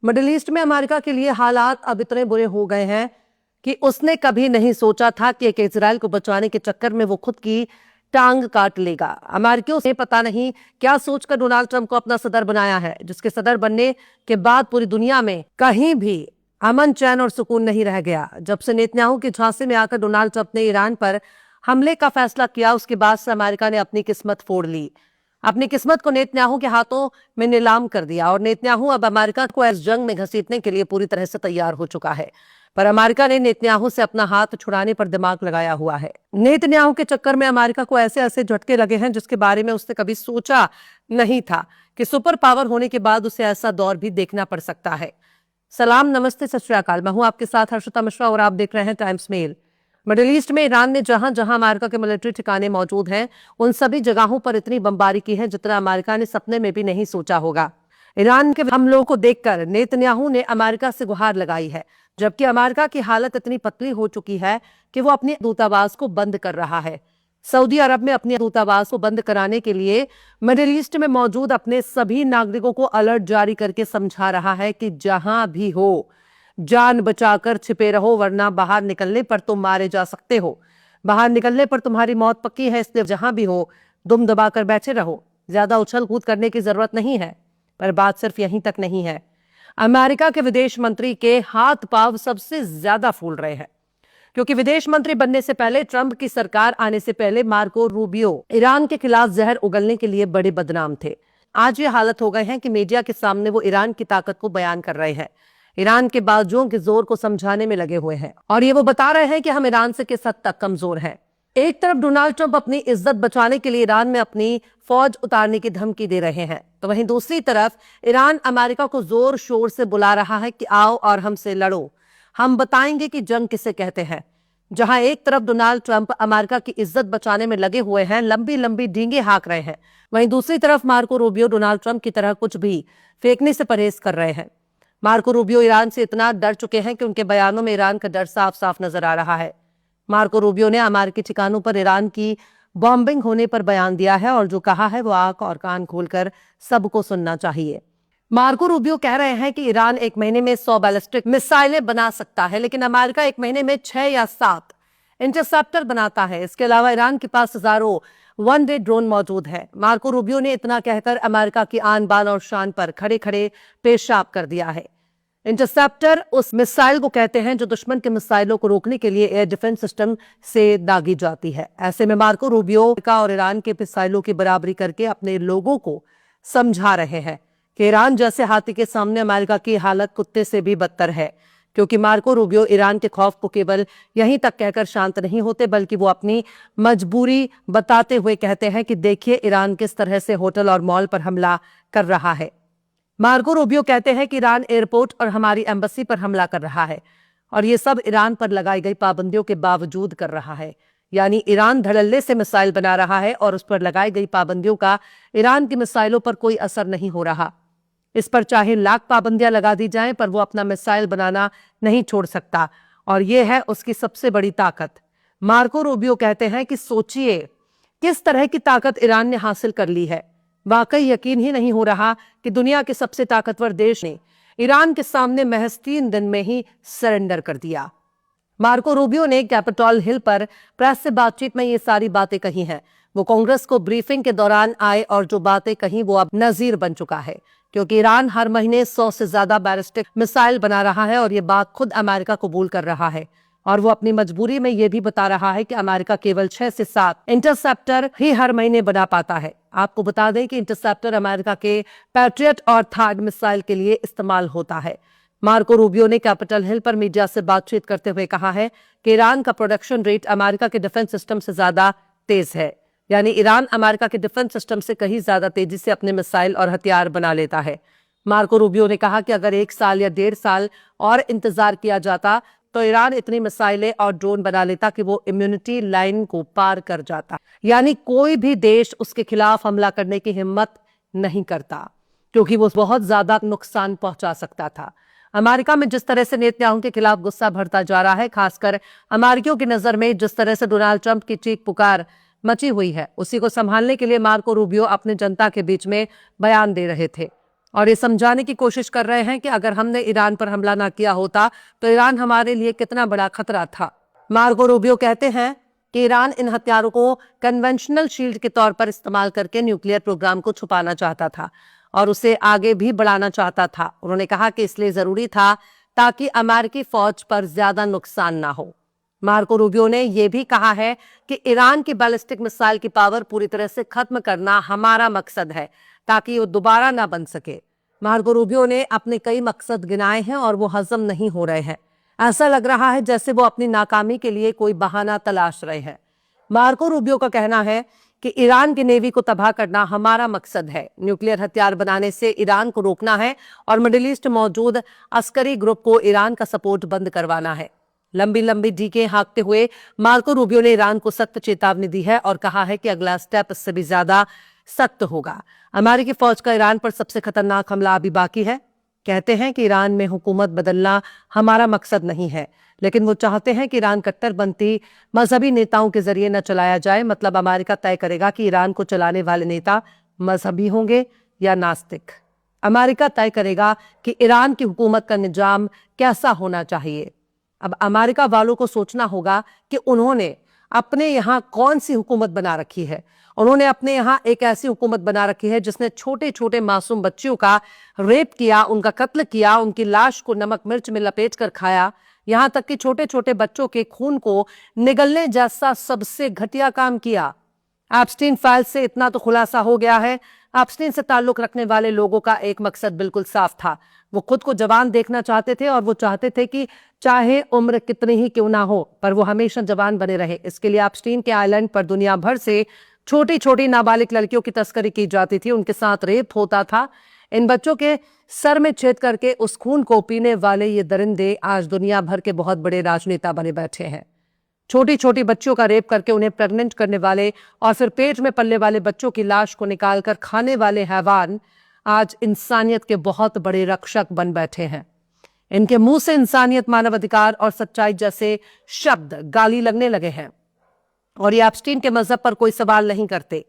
Middle east में America के लिए हालात अब इतने बुरे हो गए हैं कि उसने कभी नहीं सोचा था कि एक इजराइल को बचाने के चक्कर में वो खुद की टांग काट लेगा। अमेरिकियों से पता नहीं क्या सोचकर डोनाल्ड ट्रंप को अपना सदर बनाया है, जिसके सदर बनने के बाद पूरी दुनिया में कहीं भी अमन, चैन और सुकून नहीं रह गया। जब से नेतन्याहू की झांसे में आकर डोनाल्ड ट्रंप ने ईरान पर हमले का फैसला किया, उसके बाद से अमेरिका ने अपनी किस्मत फोड़ ली। अपनी किस्मत को नेतन्याहू के हाथों में नीलाम कर दिया और नेतन्याहू अब अमेरिका को इस जंग में घसीटने के लिए पूरी तरह से तैयार हो चुका है। पर अमेरिका ने नेतन्याहू से अपना हाथ छुड़ाने पर दिमाग लगाया हुआ है। नेतन्याहू के चक्कर में अमेरिका को ऐसे ऐसे झटके लगे हैं जिसके बारे में उसने कभी सोचा नहीं था कि सुपर पावर होने के बाद उसे ऐसा दौर भी देखना पड़ सकता है। सलाम, नमस्ते, सत श्री अकाल। मैं हूं आपके साथ हर्षिता मिश्रा और आप देख रहे हैं टाइम्स मेल। मिडिल ईस्ट में ईरान ने जहां जहां अमेरिका के मिलिट्री ठिकाने मौजूद हैं, उन सभी जगहों पर इतनी बमबारी की है जितना अमेरिका ने सपने में भी नहीं सोचा होगा। ईरान के हमलों को देखकर नेतन्याहू ने अमेरिका से गुहार लगाई है, जबकि अमेरिका की हालत इतनी पतली हो चुकी है कि वो अपने दूतावास को बंद कर रहा है। सऊदी अरब में अपने दूतावास को बंद कराने के लिए मिडिल ईस्ट में मौजूद अपने सभी नागरिकों को अलर्ट जारी करके समझा रहा है कि जहां भी हो जान बचाकर छिपे रहो, वरना बाहर निकलने पर तुम मारे जा सकते हो। बाहर निकलने पर तुम्हारी मौत पक्की है, इसलिए जहां भी हो दुम दबाकर बैठे रहो। ज्यादा उछल कूद करने की जरूरत नहीं है। पर बात सिर्फ यहीं तक नहीं है। अमेरिका के विदेश मंत्री के हाथ पांव सबसे ज्यादा फूल रहे हैं, क्योंकि विदेश मंत्री बनने से पहले, ट्रंप की सरकार आने से पहले मार्को रूबियो ईरान के खिलाफ जहर उगलने के लिए बड़े बदनाम थे। आज ये हालत हो गए हैं कि मीडिया के सामने वो ईरान की ताकत को बयान कर रहे हैं, ईरान के बाजुओं के जोर को समझाने में लगे हुए हैं और ये वो बता रहे हैं कि हम ईरान से किस हद तक कमजोर हैं। एक तरफ डोनाल्ड ट्रंप अपनी इज्जत बचाने के लिए ईरान में अपनी फौज उतारने की धमकी दे रहे हैं, तो वहीं दूसरी तरफ ईरान अमेरिका को जोर शोर से बुला रहा है कि आओ और हमसे लड़ो, हम बताएंगे कि जंग किसे कहते हैं। जहां एक तरफ डोनाल्ड ट्रंप अमेरिका की इज्जत बचाने में लगे हुए हैं, लंबी लंबी डींगे हाँक रहे हैं, वहीं दूसरी तरफ मार्को रूबियो डोनाल्ड ट्रंप की तरह कुछ भी फेंकने से परहेज कर रहे हैं। मार्को रूबियो ईरान से इतना डर चुके हैं कि उनके बयानों में ईरान का डर साफ साफ नजर आ रहा है। मार्को रूबियो ने अमेरिकी ठिकानों पर ईरान की बॉम्बिंग होने पर बयान दिया है और जो कहा है वो आंख और कान खोलकर सबको सुनना चाहिए। मार्को रूबियो कह रहे हैं कि ईरान एक महीने में 100 बैलिस्टिक मिसाइलें बना सकता है, लेकिन अमेरिका एक महीने में 6 या 7 इंटरसेप्टर बनाता है। इसके अलावा ईरान के पास हजारों वन डे ड्रोन मौजूद है। मार्को रूबियो ने इतना कहकर अमेरिका की आन बान और शान पर खड़े खड़े पेशाब कर दिया है। इंटरसेप्टर उस मिसाइल को कहते हैं जो दुश्मन के मिसाइलों को रोकने के लिए एयर डिफेंस सिस्टम से दागी जाती है। ऐसे में मार्को रूबियो अमेरिका और ईरान के मिसाइलों की बराबरी करके अपने लोगों को समझा रहे हैं कि ईरान जैसे हाथी के सामने अमेरिका की हालत कुत्ते से भी बदतर है, क्योंकि मार्को रूबियो ईरान के खौफ को केवल यहीं तक कहकर शांत नहीं होते, बल्कि वो अपनी मजबूरी बताते हुए कहते हैं कि देखिए ईरान किस तरह से होटल और मॉल पर हमला कर रहा है। मार्को रूबियो कहते हैं कि ईरान एयरपोर्ट और हमारी एम्बेसी पर हमला कर रहा है और ये सब ईरान पर लगाई गई पाबंदियों के बावजूद कर रहा है। यानी ईरान धड़ल्ले से मिसाइल बना रहा है और उस पर लगाई गई पाबंदियों का ईरान की मिसाइलों पर कोई असर नहीं हो रहा। इस पर चाहे लाख पाबंदियां लगा दी जाएं, पर वो अपना मिसाइल बनाना नहीं छोड़ सकता और ये है उसकी सबसे बड़ी ताकत। मार्को रूबियो कहते हैं कि सोचिए किस तरह की ताकत ईरान ने हासिल कर ली है। वाकई यकीन ही नहीं हो रहा कि दुनिया के सबसे ताकतवर देश ने ईरान के सामने महज 3 दिन में ही सरेंडर कर दिया। मार्को रूबियो ने कैपिटॉल हिल पर प्रेस से बातचीत में ये सारी बातें कही हैं। वो कांग्रेस को ब्रीफिंग के दौरान आए और जो बातें कही वो अब नजीर बन चुका है, क्योंकि ईरान हर महीने 100 से ज्यादा बैलिस्टिक मिसाइल बना रहा है और ये बात खुद अमेरिका कबूल कर रहा है और वो अपनी मजबूरी में ये भी बता रहा है कि अमेरिका केवल 6 से 7 इंटरसेप्टर ही हर महीने बना पाता है। आपको बता दें कि इंटरसेप्टर अमेरिका के पैट्रियट और थार्ड मिसाइल के लिए इस्तेमाल होता है। मार्को रूबियो ने कैपिटल हिल पर मीडिया से बातचीत करते हुए कहा है कि ईरान का प्रोडक्शन रेट अमेरिका के डिफेंस सिस्टम से ज्यादा तेज है, यानी ईरान अमेरिका के डिफेंस सिस्टम से कहीं ज्यादा तेजी से अपने मिसाइल और हथियार बना लेता है। मार्को रूबियो ने कहा कि अगर 1 साल या 1.5 साल और इंतजार किया जाता तो ईरान इतनी मिसाइलें और ड्रोन बना लेता कि वो इम्यूनिटी लाइन को पार कर जाता, यानी कोई भी देश उसके खिलाफ हमला करने की हिम्मत नहीं करता, क्योंकि वो बहुत ज्यादा नुकसान पहुंचा सकता था। अमेरिका में जिस तरह से नेतन्याहू के खिलाफ गुस्सा बढ़ता जा रहा है, खासकर अमेरिकियों की नजर में जिस तरह से डोनाल्ड ट्रंप की चीख पुकार मची हुई है, उसी को संभालने के लिए मार्को रूबियो अपने जनता के बीच में बयान दे रहे थे। और ये समझाने की कोशिश कर रहे हैं कि अगर हमने ईरान पर हमला ना किया होता तो ईरान हमारे लिए कितना बड़ा खतरा था। मार्को रूबियो कहते हैं कि ईरान इन हथियारों को कन्वेंशनल शील्ड के तौर पर इस्तेमाल करके न्यूक्लियर प्रोग्राम को छुपाना चाहता था और उसे आगे भी बढ़ाना चाहता था। उन्होंने कहा कि इसलिए जरूरी था ताकि अमेरिकी फौज पर ज्यादा नुकसान ना हो। मार्को रूबियो ने यह भी कहा है कि ईरान की बैलिस्टिक मिसाइल की पावर पूरी तरह से खत्म करना हमारा मकसद है ताकि वो दोबारा ना बन सके। मार्को रूबियो ने अपने कई मकसद गिनाए हैं और वो हजम नहीं हो रहे हैं। ऐसा लग रहा है जैसे वो अपनी नाकामी के लिए कोई बहाना तलाश रहे हैं। मार्को रूबियो का कहना है कि ईरान की नेवी को तबाह करना हमारा मकसद है। न्यूक्लियर हथियार बनाने से ईरान को रोकना है और मिडिल ईस्ट मौजूद अस्करी ग्रुप को ईरान का सपोर्ट बंद करवाना है। लंबी लंबी डीके हाँकते हुए मार्को रूबियो ने ईरान को सख्त चेतावनी दी है और कहा है कि अगला स्टेप इससे भी ज्यादा सख्त होगा। अमेरिकी फौज का ईरान पर सबसे खतरनाक हमला अभी बाकी है। कहते हैं कि ईरान में हुकूमत बदलना हमारा मकसद नहीं है, लेकिन वो चाहते हैं कि ईरान कट्टरपंथी मजहबी नेताओं के जरिए न चलाया जाए। मतलब अमेरिका तय करेगा कि ईरान को चलाने वाले नेता मजहबी होंगे या नास्तिक। अमेरिका तय करेगा कि ईरान की हुकूमत का निजाम कैसा होना चाहिए। अब अमेरिका वालों को सोचना होगा कि उन्होंने अपने यहां कौन सी हुकूमत बना रखी है। उन्होंने अपने यहां एक ऐसी हुकूमत बना रखी है जिसने छोटे छोटे मासूम बच्चियों का रेप किया, उनका कत्ल किया, उनकी लाश को नमक मिर्च में लपेट कर खाया, यहां तक कि छोटे छोटे बच्चों के खून को निगलने जैसा सबसे घटिया काम किया। एप्स्टीन फाइल से इतना तो खुलासा हो गया है, एप्स्टीन से ताल्लुक रखने वाले लोगों का एक मकसद बिल्कुल साफ था। वो खुद को जवान देखना चाहते थे और वो चाहते थे कि चाहे उम्र कितनी ही क्यों ना हो पर वो हमेशा जवान बने रहे। इसके लिए एप्स्टीन के आइलैंड पर दुनिया भर से छोटी छोटी नाबालिग लड़कियों की तस्करी की जाती थी, उनके साथ रेप होता था। इन बच्चों के सर में छेद करके उस खून को पीने वाले ये दरिंदे आज दुनिया भर के बहुत बड़े राजनेता बने बैठे हैं। छोटी छोटी बच्चियों का रेप करके उन्हें प्रेग्नेंट करने वाले और फिर पेट में पलने वाले बच्चों की लाश को निकालकर खाने वाले हैवान आज इंसानियत के बहुत बड़े रक्षक बन बैठे हैं। इनके मुंह से इंसानियत, मानवाधिकार और सच्चाई जैसे शब्द गाली लगने लगे हैं और ये एप्स्टीन के मजहब पर कोई सवाल नहीं करते।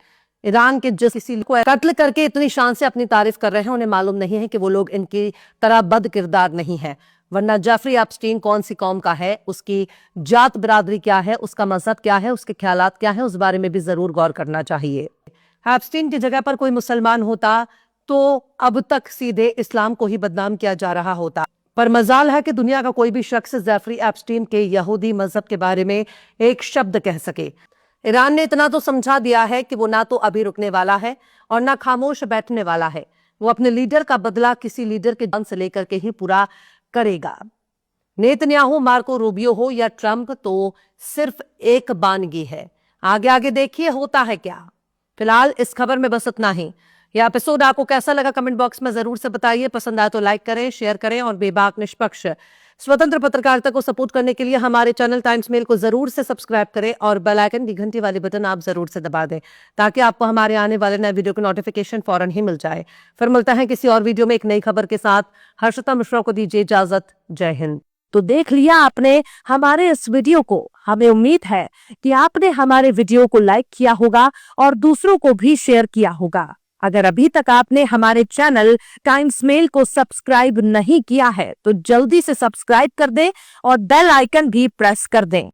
ईरान के जिस किसी को कत्ल करके इतनी शान से अपनी तारीफ कर रहे हैं, उन्हें मालूम नहीं है कि वो लोग इनकी तरह बद किरदार नहीं है। वरना जेफरी एप्स्टीन कौन सी कौम का है, उसकी जात बिरादरी क्या है, उसका मजहब क्या है, उसके ख्यालात क्या है, उस बारे में भी जरूर गौर करना चाहिए। एप्स्टीन की जगह पर कोई मुसलमान होता तो अब तक सीधे इस्लाम को ही बदनाम किया जा रहा होता। पर मजाल है कि दुनिया का कोई भी शख्स जेफरी एप्स्टीन के यहूदी मजहब के बारे में एक शब्द कह सके। ईरान ने इतना तो समझा दिया है कि वो ना तो अभी रुकने वाला है और ना खामोश बैठने वाला है। वो अपने लीडर का बदला किसी लीडर के जान से लेकर के ही पूरा करेगा। नेतन्याहू, मार्को रूबियो हो या ट्रंप, तो सिर्फ एक बानगी है। आगे आगे देखिए होता है क्या। फिलहाल इस खबर में बस इतना ही। यह एपिसोड आपको कैसा लगा कमेंट बॉक्स में जरूर से बताइए। पसंद आए तो लाइक करें, शेयर करें और बेबाक, निष्पक्ष, स्वतंत्र पत्रकारिता को सपोर्ट करने के लिए हमारे चैनल टाइम्स मेल को जरूर से सब्सक्राइब करें और बेल आइकन की घंटी वाली बटन आप जरूर से दबा दें ताकि आपको हमारे आने वाले नए वीडियो की नोटिफिकेशन फौरन ही मिल जाए। फिर मिलता है किसी और वीडियो में एक नई खबर के साथ। हर्षिता मिश्रा को दीजिए इजाजत। जय हिंद। तो देख लिया आपने हमारे इस वीडियो को। हमें उम्मीद है कि आपने हमारे वीडियो को लाइक किया होगा और दूसरों को भी शेयर किया होगा। अगर अभी तक आपने हमारे चैनल टाइम्स मेल को सब्सक्राइब नहीं किया है तो जल्दी से सब्सक्राइब कर दें और बेल आइकन भी प्रेस कर दें।